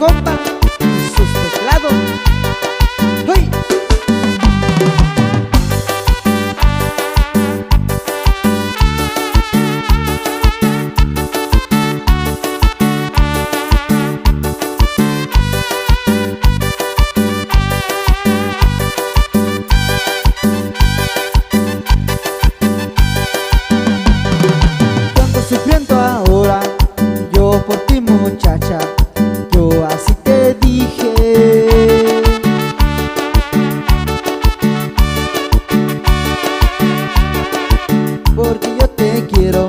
compa y sus teclados. ¡Hey! Sufriendo ahora, yo por ti, muchacha, yo así te dije. Porque yo te quiero,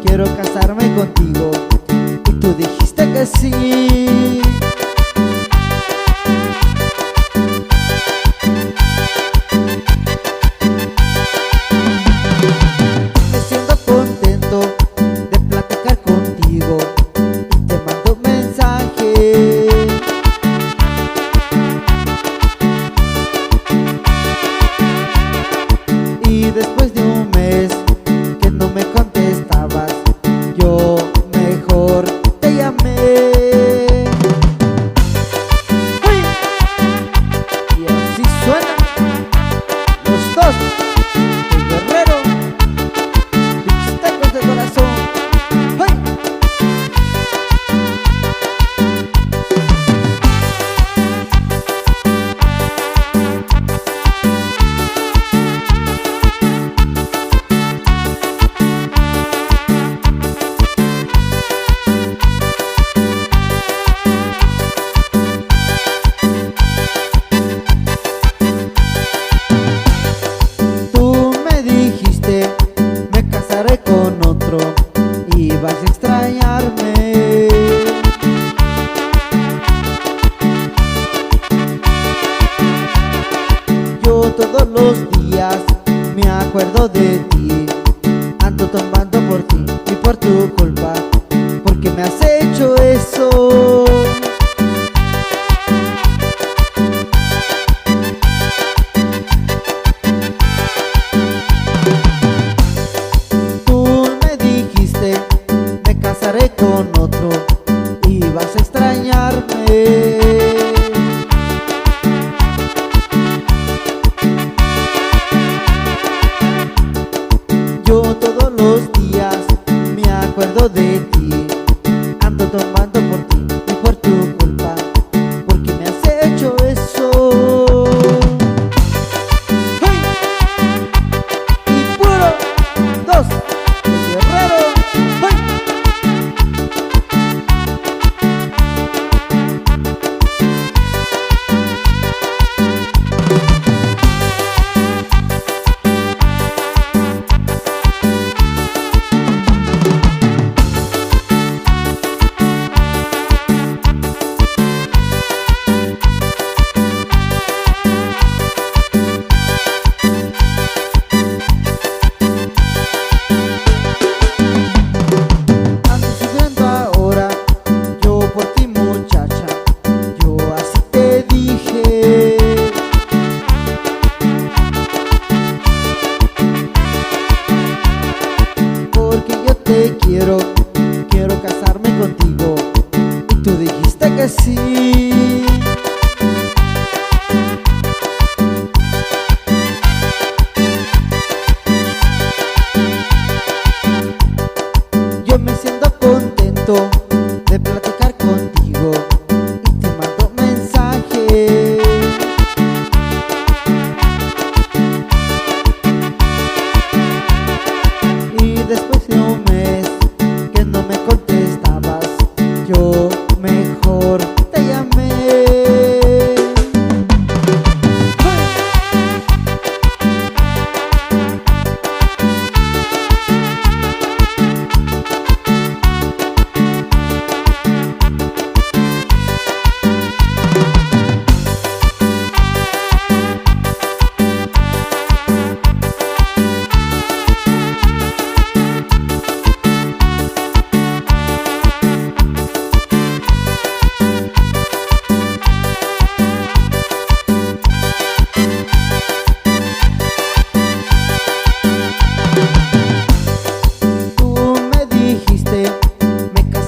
quiero casarme contigo, y tú dijiste que sí. Me siento contento de platicar contigo y te mando un mensaje. Y después de un mes que no me contestabas, yo mejor te llamé. ¡Uy! Y así suenan los dos, el guerrero, tacos de corazón. ¡Hey! Tú me dijiste, me casaré con otro y vas a extrañarme. Yo todos los días me acuerdo de ti, ando tomando por ti y por tu culpa, porque me has hecho eso. Tú me dijiste, me casaré con otro y vas a extrañarme. Yo todos los días me acuerdo de ti, ando tomando por ti y por tu culpa, porque me has hecho eso. ¡Hey! Y puro dos, el guerrero. ¡Hey! Ando sufriendo ahora, yo por ti, muchacha, yo así te dije. Porque yo te quiero, quiero casarme contigo, y tú dijiste que sí. Yo me siento contento de platicar contigo y te mando un mensaje. Y después de un mes que no me contestabas, yo mejor te llamé.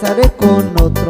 casaré con otro.